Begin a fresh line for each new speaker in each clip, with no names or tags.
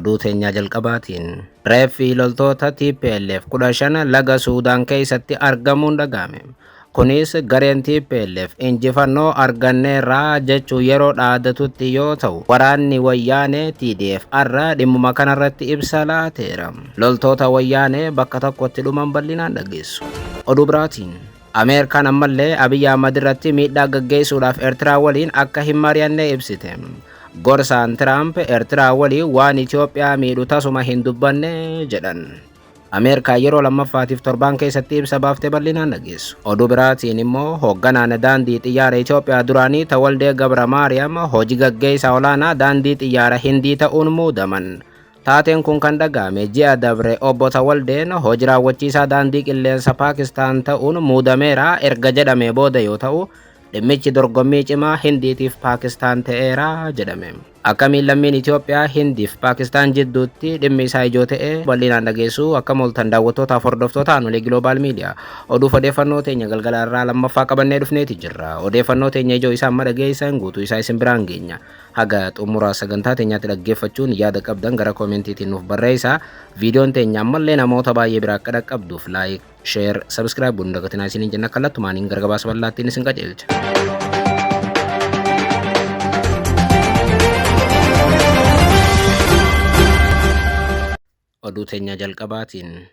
oduu teenya jalqabaatiin reeffi loltoota TPLF 15 laga Suudaan keessatti argamuun dhagahame. Kunis gareen TPLF injifannoo arganneerra jechuu yeroo dhaadatutti yoo ta'u, waraanni wayyaanee TDF har'a dhimmuma kanarratti ibsa laateera. Loltoota wayyaanee bakka tokkotti dhuman bal'inaan dhageessu. Oduu biraatiin Ameerikaan ammallee Abiy Ahmad irratti miidhaa gaggeessuudhaaf Eertiraa waliin akka hin mari'anne ibsite. Gorsaan Tiraamp Eertiraa waliin waan Itoophiyaa miidhu tasuma hin dubbanne jedhan. Ameerikaa yeroo lammaffaatiif torbaan keessatti ibsa baaftee bal'inaan dhageessu. Oduu biraatiin immoo hoogganaan daandii xiyyaara Itoophiyaa duraanii Tawaldee Gabra Maariyaam hojii gaggeessaa olaanaa daandii xiyyaara Hindii ta'uun muudaman. Taateen kun kan dhagahame ji'a dabre obbo Tawaldeen hojii raawwachiisaa daandii qilleensa Paakistaan ta'uun muudameera erga jedhamee booda yoo ta'u, dhimmichi dorgommii cimaa Hindiitiif Paakistaan ta'eera jedhame. Akkamiin lammiin Itoophiyaa Hindiif Paakistaan jidduutti dhimmi isaa ijoo ta'e bal'inaan dhageessu akka moltan daawwattootaaf hordoftoota aanolee Global Media oduu odeeffannoo teenya galgala irraa lammaffaa qabannee dhufneeti jirra. Odeeffannoo teenya ijoo isaa amma dhageessan guutuu isaa isin biraan geenya. Haga xumuraa sagantaa teenyaatti dhaggeeffachuun yaada qabdan gara koomentiitiin nuuf barreessaa. Viidiyoon teenya ammallee namoota baay'ee biraa akka dhaqqabduuf laayik, sheer, sabskiraayib gochuun dagatinaa isiniin jenna kallattumaaniin gargabaasa bal'aattiin isin qajeelcha. Oduu teenya jalqabaatiin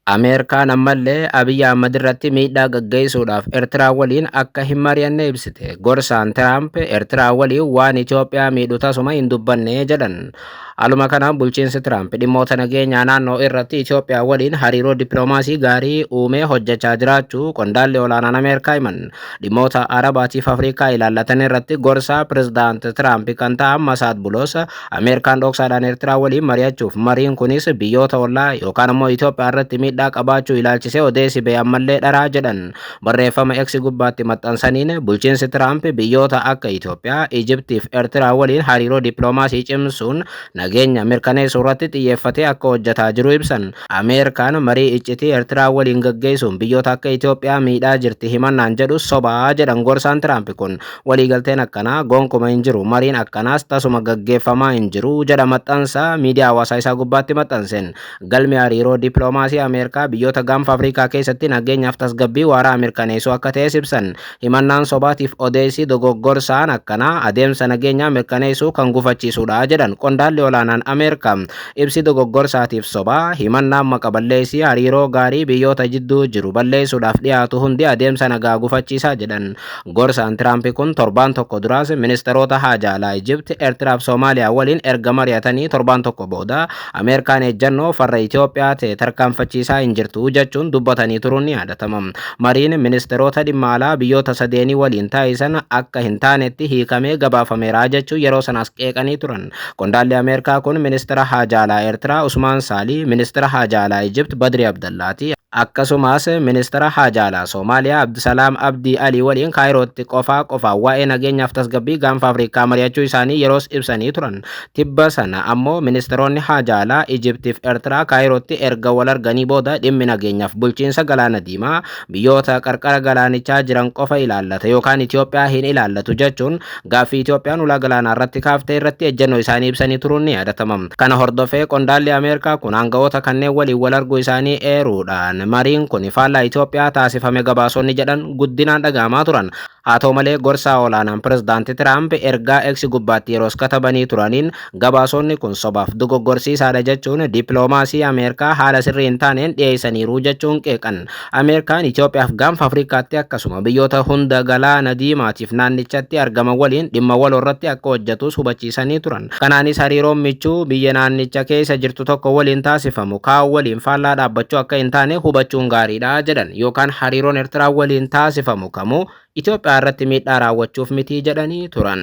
Ameerikaan ammallee Abiy Ahmad irratti miidhaa gaggeessuudhaaf Eertiraa waliin akka hin mari'anne ibsite. Gorsaan Tiraamp Eertiraa waliin waan Itoophiyaa miidhu tasuma hin dubbanne jedhan. Aluma kanaan bulchiinsi Tiraamp dhimmoota nageenyaa naannoo irratti Itoophiyaa waliin hariiroo dippiloomaasii gaarii uumee hojjechaa jiraachuu qondaalli olaanaan Ameerikaa himan. Dhimmoota Arabaatiif Afrikaa ilaallatan irratti gorsaa pirezidaant Tiraamp kan ta'an Masaad Bulos Ameerikaan dhoksaadhaan Eertiraa waliin mari'achuuf mariin kunis biyyoota ollaa yookaan immoo Itoophiyaa irratti miidhaa qabaachuu ilaalchisee odeessi ba'e ammallee dharaa jedhan. Barreeffama X gubbaatti maxxansaniin bulchiinsi Tiraamp biyyoota akka Itoophiyaa, Ijiptiif Eertiraa waliin hariiroo dippiloomaasii cimsuun nageenya mirkaneessuu irratti xiyyeeffatee akka hojjetaa jiru ibsan. Ameerikaan marii iccitii Eertiraa waliin gaggeessuun biyyoota akka Itoophiyaa miidhaa jirti himannaan jedhu sobaa jedhan gorsaan Tiraamp kun. Waliigalteen akkanaa gonkumaa hin jiru, mariin akkanaas tasuma gaggeeffamaa hin jiru jedha maxxansa miidiyaa hawaasaa isaa gubbaatti maxxanseen. Galmi hariiroo dippiloomaasii Ameerikaa biyyoota gaanfa Afrikaa keessatti nageenyaaf tasgabbii waaraa mirkaneessuu akka ta'es ibsan. Himannaan sobaatiif odeessi dogoggorsaan akkanaa adeemsa nageenyaa mirkaneessuu kan gufachiisudha jedhan qondaalli olaanaan Ameerikaa. Ibsi dogoggorsaatiif sobaa himannaan maqa balleessii hariiroo gaarii biyyoota jidduu jiru balleessuudhaaf dhiyaatu hundi adeemsa nagaa gufachiisaa jedhan. Gorsaan Tiraamp kun torbaan tokko duraas ministeerota haajaa alaa Ijipti, Eertiraaf Soomaaliyaa waliin erga mari'atanii torbaan tokko booda Ameerikaan ejjannoo farra Itoophiyaa ta'e tarkaanfachiisaa hin jirtu jechuun dubbatanii turuun ni yaadatama. Mariin ministeerota dhimma alaa biyyoota sadeenii waliin taasisan akka hin taanetti hiikamee gabaafameera jechuun yeroo sanas qeeqanii turan. Qondaalli Ameerikaa kun ministeera haajaa alaa Eertiraa Usmaan Saalii, ministeera haajaa alaa Ijipt Badri Abdallaati, akkasumas ministeera haajaa alaa Soomaaliyaa Abdisalaam Abdii Alii waliin Kaayirootti qofaa waa'ee nageenyaaf tasgabbii gaanfa Afrikaa mari'achuu isaanii yeroos ibsanii turan. Tibba sana ammoo ministeeronni haajaa alaa Ijiptiif Eertiraa Kaayirootti erga wal arganii booda dhimmi nageenyaaf bulchiinsa galaana diimaa biyyoota qarqara galaanichaa jiran qofa ilaallata yookaan Itoophiyaa hin ilaallatu jechuun gaaffii Itoophiyaan ulaa galaanaa irratti kaaftee irratti ejjennoo isaanii ibsanii turuun ni yaadatama. Kana hordofee qondaalli Ameerikaa kun aangawoota kanneen waliin wal arguu isaanii eeruudhaan mariin kun faallaa Itoophiyaa taasifame gabaasonni jedhan guddinaan dhagahamaa turan. Haa ta'u malee gorsaa olaanaan pirezidaanti Tiraamp ergaa X gubbaatti yeroos katabanii turaniin gabaasonni kun sobaaf dogoggorsiisaadha jechuun dippiloomaasii Ameerikaa haala sirrii hin taaneen dhiyeessaniiru jechuun qeeqan. Ameerikaan Itoophiyaaf gaanfa Afrikaatti akkasuma biyyoota hunda galaana diimaatiif naannichatti argaman waliin dhimma waloo irratti akka hojjetus hubachiisanii turan. Kanaanis hariiroon michuu biyya naannicha keessa jirtu tokko waliin taasifamu kaan waliin faallaa dhaabbachuu akka hin taane hubachuun gaariidha jedhan. Yookaan hariiroon Eertiraa waliin taasifamu kamuu Itoophiyaa irratti miidhaa raawwachuuf miti jedhanii turan.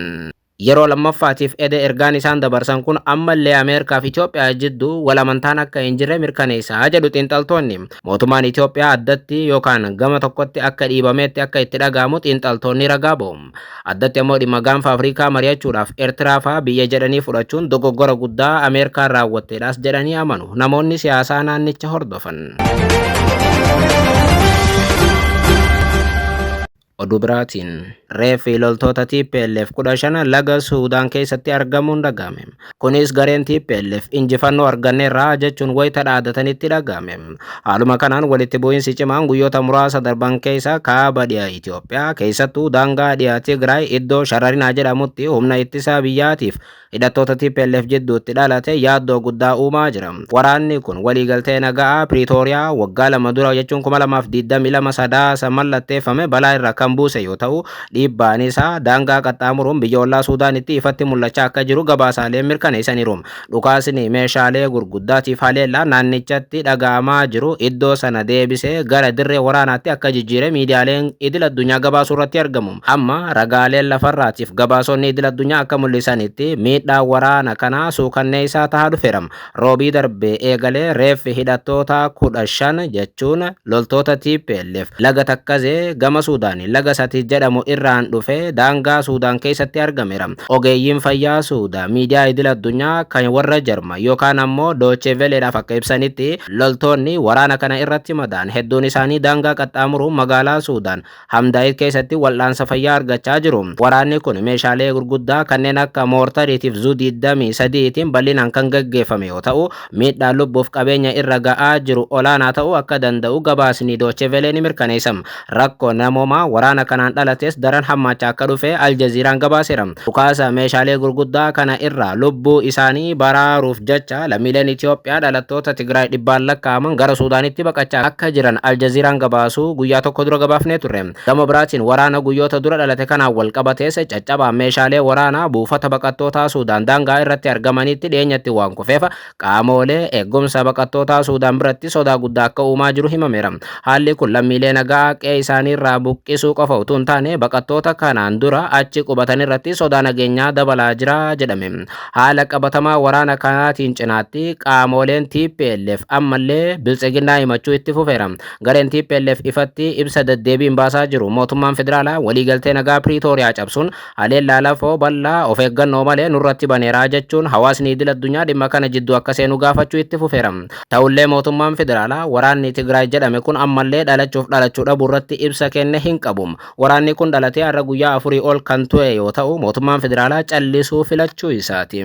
Yeroo lammaffaatiif ergaan isaan dabarsan kun ammallee Ameerikaa fi Itoophiyaa jidduu wal amantaan akka hin jirre mirkaneessaa jedhu xiinxaltoonni. Mootummaan Itoophiyaa addatti yookaan gama tokkotti akka dhiibameetti akka itti dhagahamu xiinxaltoonni ragaa ba'u. Addatti ammoo dhimma gaanfa Afrikaa mari'achuudhaaf Eertiraa fa'aa biyya jedhanii fudhachuun dogoggora guddaa Ameerikaan raawwatteedhaas jedhanii amanu namoonni siyaasaa naannicha hordofan. Oduu biraatiin reeffi loltoota TPLF 15 laga Suudaan keessatti argamuun dhagahame. Kunis gareen TPLF injifannoo arganneerra jechuun wayita dhaadatanitti dhagahame. Haaluma kanaan walitti bu'iinsi cimaan guyyoota muraasa darban keessa kaaba dhiyaa Itoophiyaa keessattuu daangaa dhiyaa Tigraay iddoo Shararinaa jedhamutti humna ittisa biyyaatiif hidhattoota TPLF jidduutti dhalate yaaddoo guddaa uumaa jira. Waraanni kun waliigaltee nagaa Pretoria waggaa 2 dura jechuun 2022 sadaasa mallatteeffame balaa irra kan buuse yoo ta'u, dhiibbaan isaa daangaa qaxxaamuruun biyyoolaa Suudaanitti ifatti mul'achaa akka jiru gabaasaaleen mirkaneessaniiru. Dhukaasni meeshaalee gurguddaatiif haleellaa naannichatti dhaga'amaa jiru iddoo sana deebisee gara dirree waraanaatti akka jijjiire miidiyaaleen idil addunyaa gabaasuu irratti argamu. Amma ragaaleen lafarraatiif gabaasonni idil addunyaa akka mul'isanitti miidhaa waraana kanaa suukanneessaa tahaa dhufeera. Roobii darbee eegalee reeffi hidhattoota 15 jechuun loltoota TPLF laga Takkazee gama Suudaanii laga Sati jedhamu irraan dhufee daangaa Suudaan keessatti argameera. Ogeeyyiin fayyaa Suudaan miidiyaa idil addunyaa kan warra Jarman yookaan ammoo Deutsche Welleedhaaf akka ibsanitti loltoonni waraana kana irratti madaan hedduun isaanii daangaa qaxxaamuruun magaalaa Suudaan Hamdaayit keessatti wal'aansa fayyaa argachaa jiru. Waraanni kun meeshaalee gurguddaa kanneen akka moortariitiif Zu-23tiin bal'inaan kan gaggeeffame yoo ta'u, miidhaa lubbuuf qabeenya irra ga'aa jiru olaanaa ta'uu akka danda'u gabaasni Deutsche Welle ni mirkaneessa. Rakkoo namoomaa waraana kanaan dhalates daran hammaachaa akka dhufe Aljaziiraan gabaaseera. Dhukaasa meeshaalee gurguddaa kana irraa lubbuu isaanii baraaruuf jecha lammiileen Itoophiyaa dhalattoota Tigraay dhibbaan lakkaa'aman gara Suudaanitti baqachaa akka jiran Aljaziiraan gabaasuu guyyaa tokko dura gabaafnee turre. Gama biraatiin waraana guyyoota dura dhalate kanaan wal qabatees caccabaan meeshaalee waraanaa buufata baqattoota Suudaan daangaa irratti argamanitti dhiyeenyatti waan kufeef qaamolee eegumsa baqattoota Suudaan biratti sodaa guddaa akka uumaa jiru himameera. Haalli kun lammiilee nagaa qe'ee isaanii irraa buqqisuu qofa utuu hin taane baqattoota kanaan dura achi qubatan irratti sodaa nageenyaa dabalaa jira jedhame. Haala qabatamaa waraana kanaatiin cinaatti qaamoleen TPLF ammallee biltsiginnaa himachuu itti fufeera. Gareen TPLF ifatti ibsa deddeebiin baasaa jiru. Mootummaan federaalaa waliigaltee nagaa Pretoria cabsuun haleellaa lafoo bal'aa of eeggannoo malee nurratti baneeraa jechuun hawaasni idil addunyaa dhimma kana jidduu akka seenu gaafachuu itti fufeera. Ta'ullee mootummaan federaalaa waraanni Tigraay jedhame kun ammallee dhalachuu dhabuu irratti ibsa kenne hin qabu. Waraanni kun dhalatee har'a guyyaa 4 ol kan ture yoo ta'u, mootummaan federaalaa callisuu filachuu isaati.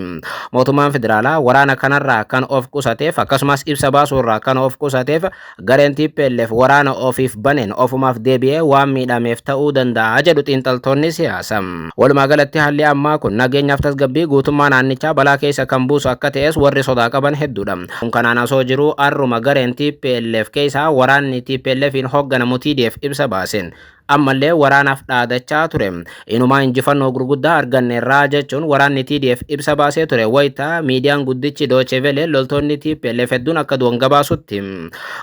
Mootummaan federaalaa waraana kanarraa kan of qusateef akkasumas ibsa baasuurraa kan of qusateef gareen TPLF waraana ofiif baneen ofumaaf deebi'ee waan miidhameef ta'uu danda'a jedhu xiinxaltoonni siyaasa. Walumaa galatti haalli ammaa kun nageenyaaf tasgabbii guutummaa naannichaa balaa keessa kan buusu akka ta'es warri sodaa qaban hedduudha. Kanaan osoo jiru har'uma gareen TPLF keessaa waraanni TPLFin hoogganamu TDF ibsa baaseen ammallee waraanaaf dhaadachaa ture. Inumaa injifannoo gurguddaa arganneerraa jechuun waraanni TDF ibsa baasee ture wayita miidiyaan guddichi Deutsche Welle loltoonni TPLF hedduun akka du'an gabaasutti.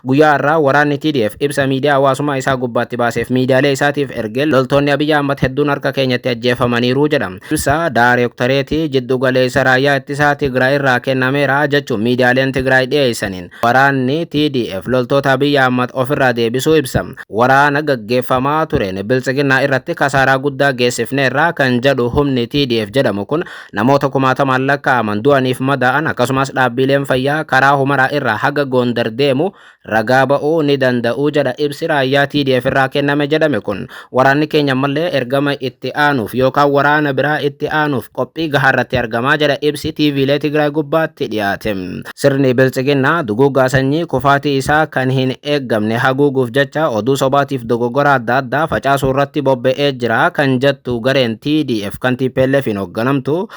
Guyyaa har'aa waraanni TDF ibsa miidiyaa hawaasummaa isaa gubbaatti baaseef miidiyaalee isaatiif erge loltoonni Abiyyi Ahmad hedduun harka keenyatti ajjeefamaniiru jedha. Ibsa daareektareetii jiddu galeessa raayyaa ittisaa Tigraay irraa kennameera jechuun miidiyaaleen Tigraay dhiyeessaniin waraanni TDF loltoota Abiyyi Ahmad ofirraa deebisuu ibsa. Waraana gaggeeffamaa tureen biltsiginnaa irratti kasaaraa guddaa geessifneerraa kan jedhu humni TDF jedhamu kun namoota 10,000 lakkaa'aman du'aniif madaa'an akkasumas dhaabbileen fayyaa karaa Humaraa irraa haga Gondar deemu ragaa ba'uu ni danda'u jedha ibsi raayyaa TDF irraa kenname jedhame kun. Waraanni keenya ammallee ergama itti aanuuf yookaan waraana biraa itti aanuuf qophii gahaarratti argamaa jedha ibsi TVlee Tigraay gubbaatti dhiyaate. Sirni biltsiginnaa duguuggaa sanyii kufaatii isaa kan hin eeggamne haguuguuf jecha oduu sobaatiif dogoggora adda addaa facaasuu irratti bobba'ee jira kan jettu gareen TDF kan TPLFin hoogganamtu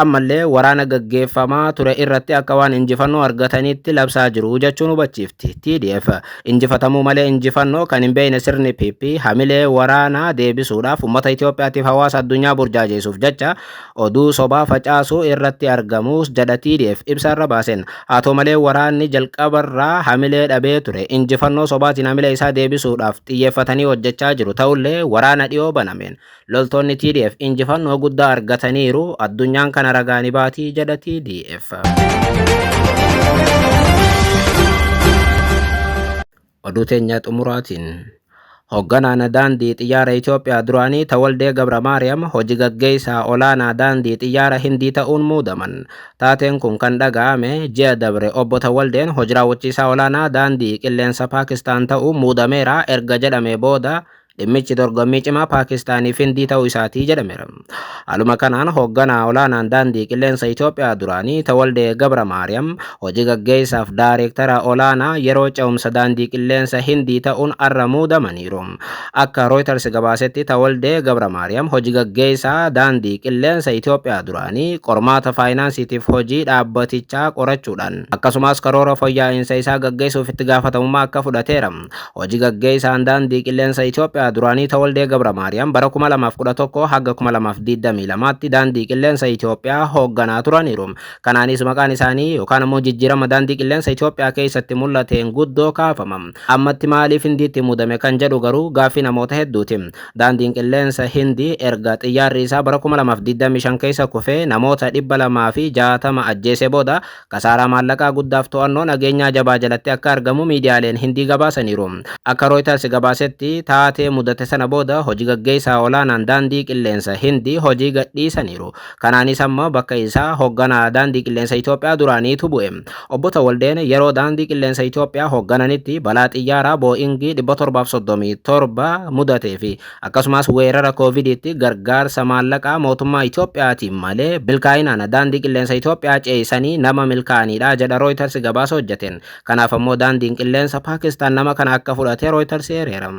ammallee waraana gaggeeffamaa ture irratti akka waan injifannoo argatanitti labsaa jiru jechuun hubachiifti. TDF injifatamuu malee injifannoo kan hin beekne sirni PP hamilee waraanaa deebisuudhaaf uummata Itoophiyaatiif hawaasa addunyaa burjaajeessuuf jecha oduu sobaa facaasuu irratti argamus jedha TDF ibsarra baaseen. Haa ta'u malee waraanni jalqabarraa hamilee dhabee ture injifannoo sobaatiin hamilee isaa deebisuudhaaf xiyyeeffatanii hojjechaa jiru. Ta'ullee waraana dhiyoo banameen loltoonni TDF injifannoo guddaa argataniiru addunyaan kana ragaani baatii jedha TDF. Oduu teenya xumuraatiin hoogganaan daandii xiyyaara Itoophiyaa duraanii Tawaldee Gabra Maariyaam hojii gaggeessaa olaanaa daandii xiyyaara Hindii ta'uun muudaman. Taateen kun kan dhaga'ame ji'a dabre obbo Tawaldeen hojii raawwachiisaa olaanaa daandii qilleensa Paakistaan ta'uun muudameera erga jedhame booda dhimmichi dorgommii cimaa Paakistaanii fi Hindii ta'uu isaatii jedhameera. Haaluma kanaan hoogganaa olaanaan daandii qilleensa Itoophiyaa duraanii Tawaldee Gabra Maariyaam hojii gaggeessaaf daayireektara olaanaa yeroo ce'umsa daandii qilleensa Hindii ta'uun arra muudamaniiru. Akka Reuters gabaasetti Tawaldee Gabra Maariyaam hojii gaggeessaa daandii qilleensa Itoophiyaa duraanii qormaata faayinaansiitiif hojii dhaabbatichaa qorachuudhaan akkasumas karoora fooyya'insa isaa gaggeessuuf itti gaafatamummaa akka fudhateera. Hojii gaggeessaan daandii qilleensa Itoophiyaa duraanii Tawaldee Gabra Maariyaam bara 2011 hanga 2022tti daandii qilleensa Itoophiyaa hoogganaa turaniiru. Kanaanis maqaan isaanii yookaan immoo jijjiirama daandii qilleensa Itoophiyaa keessatti mul'ateen guddoo kaafama. Ammatti maaliif Hindiitti muudame kan jedhu garuu gaaffii namoota hedduuti. Daandiin qilleensa Hindii erga xiyyaarri isaa bara 2025 keessa kufee namoota 260 ajjeese booda kasaaraa maallaqaa guddaaf to'annoo nageenyaa jabaa jalatti akka argamu miidiyaaleen Hindii gabaasaniiru. Akka Reuters gabaasetti taatee mudate sana booda hojii gaggeessaa olaanaan daandii qilleensa Hindii hojii gadhiisaniiru. Kanaanis amma bakka isaa hoogganaa daandii qilleensa Itoophiyaa duraaniitu bu'e. Obbo Tawaldeen yeroo daandii qilleensa Itoophiyaa hooggananitti balaa xiyyaaraa Boo'ingii 737 mudatee fi akkasumas weerara koovidiitti gargaarsa maallaqaa mootummaa Itoophiyaatiin malee bilkaa'inaan daandii qilleensa Itoophiyaa ceesisanii nama milkaa'aniidha jedha Reuters gabaasa hojjeteen. Kanaaf ammoo daandiin qilleensa Paakistaan nama kana akka fudhate Reuters eereera.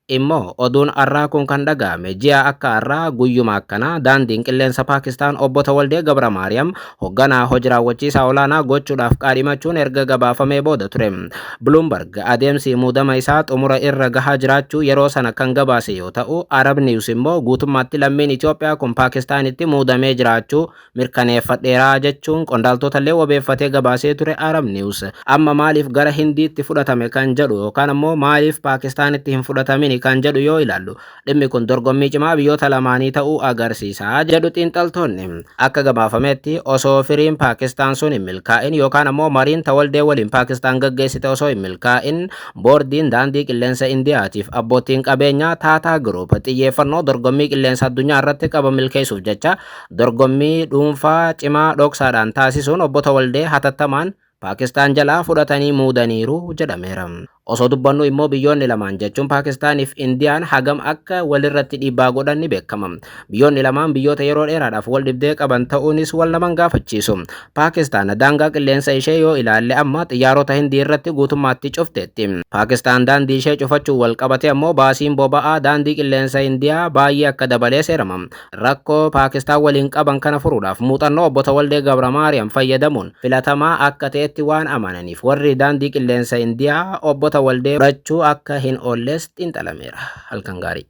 Immoo oduun arraa kun kan dhaga'ame ji'a akka arraa guyyuma akkanaa daandiin qilleensa Paakistaan obbo Tawaldee Gabra Maariyaam hoogganaa hojii raawwachiisaa olaanaa gochuudhaaf qaadhimachuun erga gabaafamee booda ture. Bloomberg adeemsi muudama isaa xumura irra gahaa jiraachuu yeroo sana kan gabaase yoo ta'u, Arab News immoo guutummaatti lammiin Itoophiyaa kun Paakistaanitti muudamee jiraachuu mirkaneeffadheeraa jechuun qondaaltota wabeeffatee gabaasee ture Arab News. Amma maaliif gara Hindiitti fudhatame kan jedhu yookaan ammoo maaliif Paakistaanitti hin fudhatamin kan jedhu yoo ilaallu dhimmi kun dorgommii cimaa biyyoota lamaanii ta'uu agarsiisa jedhu xiinxaltoonni. Akka gabaafametti osoo firiin Paakistaan sun hin milkaa'in yookaan ammoo mariin Tawaldee waliin Paakistaan gaggeessite osoo hin milkaa'in boordiin daandii qilleensa Indiyaatiif abbootiin qabeenyaa Taataa Group xiyyeeffannoo dorgommii qilleensa addunyaa irratti qaban milkeessuuf jecha dorgommii dhuunfaa cimaa dhoksaadhaan taasisuun obbo Tawaldee hatattamaan Paakistaan jalaa fudhatanii muudaniiru jedhameera. Osoo dubbannu immoo biyyoonni lamaan jechuun Paakistaaniif Indiyaan hagam akka walirratti dhiibbaa godhan ni beekama. Biyyoonni lamaan biyyoota yeroo dheeraadhaaf wal dhibdee qaban ta'uunis wal naman gaafachiisu. Paakistaan daangaa qilleensa ishee yoo ilaalle amma xiyyaarota Hindii irratti guutummaatti cufteetti. Paakistaan daandii ishee cufachuu wal qabate ammoo baasiin boba'aa daandii qilleensa Indiyaa baay'ee akka dabalee seerama. Rakkoo Paakistaan waliin qaban kana furuudhaaf muuxannoo obbo Tawaldee Gabra Maariyaam fayyadamuun filatamaa akka ta'etti waan amananiif warri daandii qilleensa Indiyaa obbo Tawaldee fudhachuu akka hin oolles xiinxalameera. Halkan gaarii.